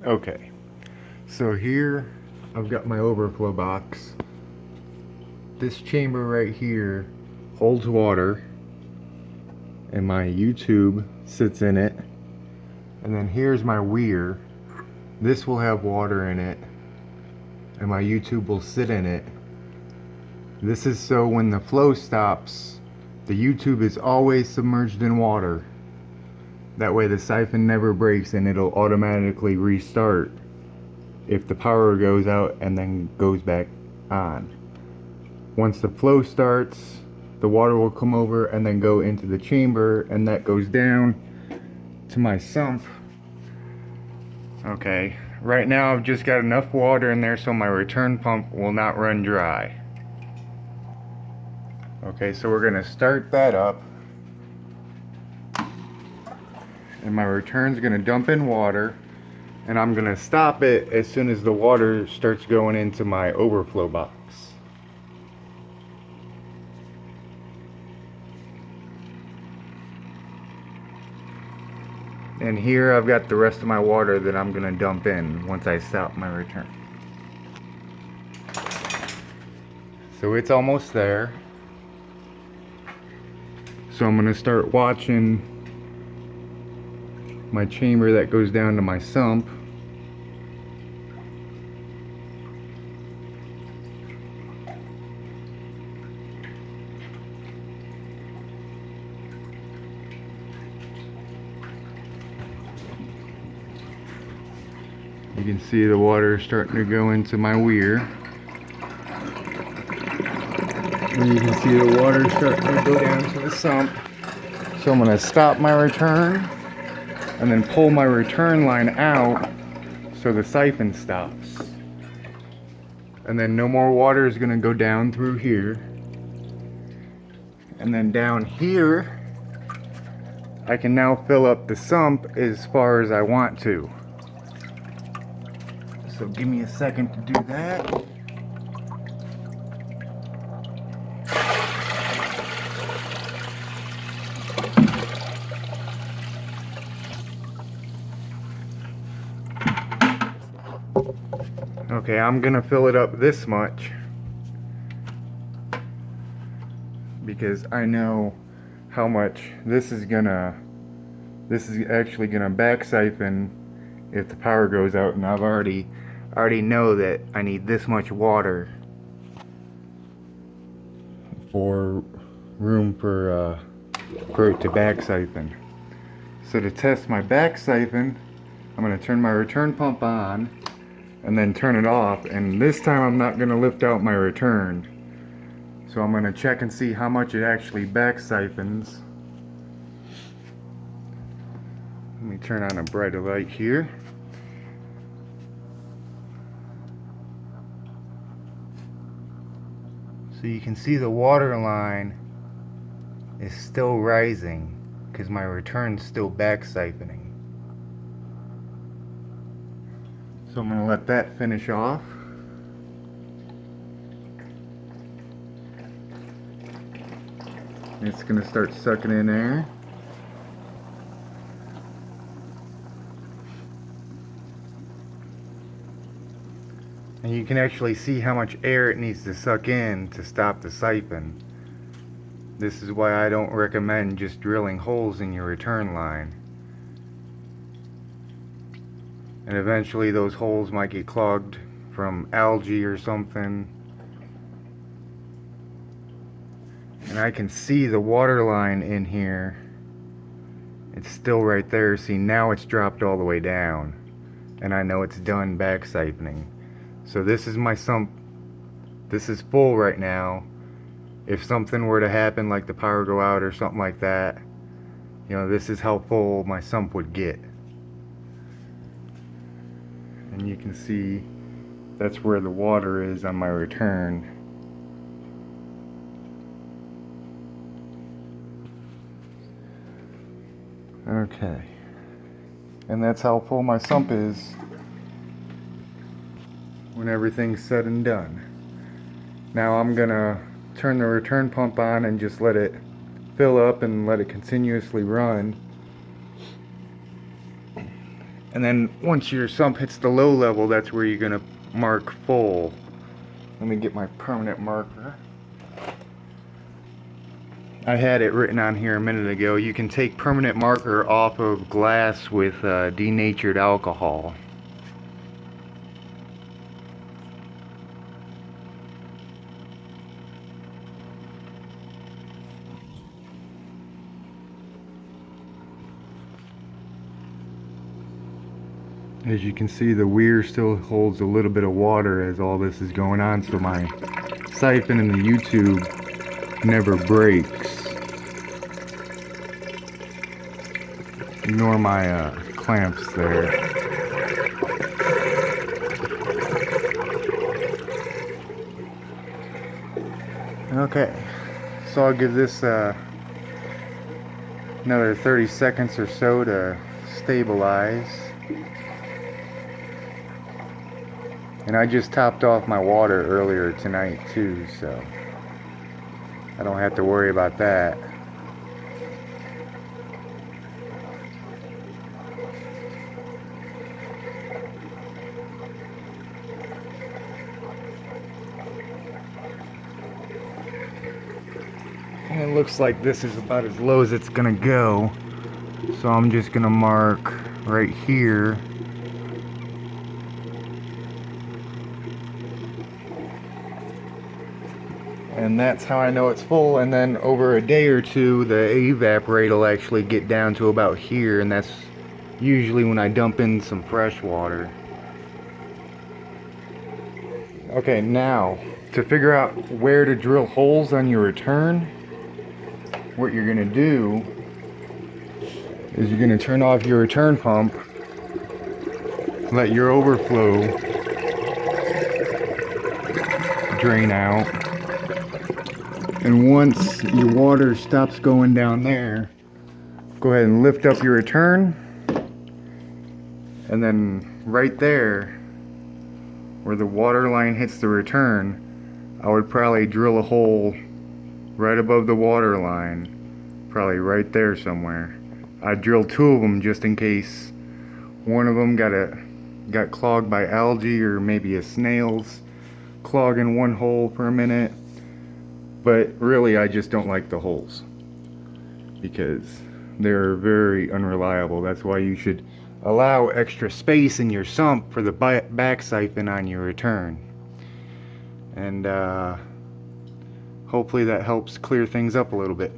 Okay, so here I've got my overflow box. This chamber right here holds water, and my YouTube sits in it. And then here's my weir. This will have water in it, and my YouTube will sit in it. This is so when the flow stops, the YouTube is always submerged in water. That way the siphon never breaks and it'll automatically restart if the power goes out and then goes back on. Once the flow starts, the water will come over and then go into the chamber, and that goes down to my sump. Okay, right now I've just got enough water in there so my return pump will not run dry. Okay, so we're going to start that up. And my return's going to dump in water. And I'm going to stop it as soon as the water starts going into my overflow box. And here I've got the rest of my water that I'm going to dump in once I stop my return. So it's almost there. So I'm going to start watching my chamber that goes down to my sump. You can see the water starting to go into my weir. And you can see the water starting to go down to the sump. So I'm going to stop my return and then pull my return line out so the siphon stops. And then no more water is going to go down through here. And then down here, I can now fill up the sump as far as I want to. So give me a second to do that. Okay, I'm gonna fill it up this much because I know how much this is actually gonna back siphon if the power goes out, and I already know that I need this much water for room for it to back siphon. So to test my back siphon, I'm going to turn my return pump on and then turn it off, and this time I'm not going to lift out my return. So I'm going to check and see how much it actually back siphons. Let me turn on a brighter light here. So you can see the water line is still rising because my return's still back siphoning. So I'm going to let that finish off. It's going to start sucking in air. And you can actually see how much air it needs to suck in to stop the siphon. This is why I don't recommend just drilling holes in your return line. And eventually those holes might get clogged from algae or something. And I can see the water line in here. It's still right there. See, now it's dropped all the way down. And I know it's done back siphoning. So this is my sump. This is full right now. If something were to happen, like the power go out or something like that, you know, this is how full my sump would get. And you can see that's where the water is on my return. Okay. And that's how full my sump is when everything's said and done. Now I'm gonna turn the return pump on and just let it fill up and let it continuously run. And then once your sump hits the low level, that's where you're gonna mark full. Let me get my permanent marker. I had it written on here a minute ago. You can take permanent marker off of glass with denatured alcohol. As you can see, the weir still holds a little bit of water as all this is going on, so my siphon in the U-tube never breaks. Ignore my clamps there. Okay, so I'll give this another 30 seconds or so to stabilize. And I just topped off my water earlier tonight too, so I don't have to worry about that. And it looks like this is about as low as it's gonna go. So I'm just gonna mark right here. And that's how I know it's full. And then over a day or two, the evaporate will actually get down to about here, and that's usually when I dump in some fresh water. Okay, now to figure out where to drill holes on your return, what you're gonna do is you're gonna turn off your return pump, let your overflow drain out, and once your water stops going down there, go ahead and lift up your return, and then right there where the water line hits the return, I would probably drill a hole right above the water line, probably right there somewhere. I drilled two of them just in case one of them got clogged by algae, or maybe a snail's clogging one hole for a minute. But really, I just don't like the holes because they're very unreliable. That's why you should allow extra space in your sump for the back siphon on your return. And hopefully that helps clear things up a little bit.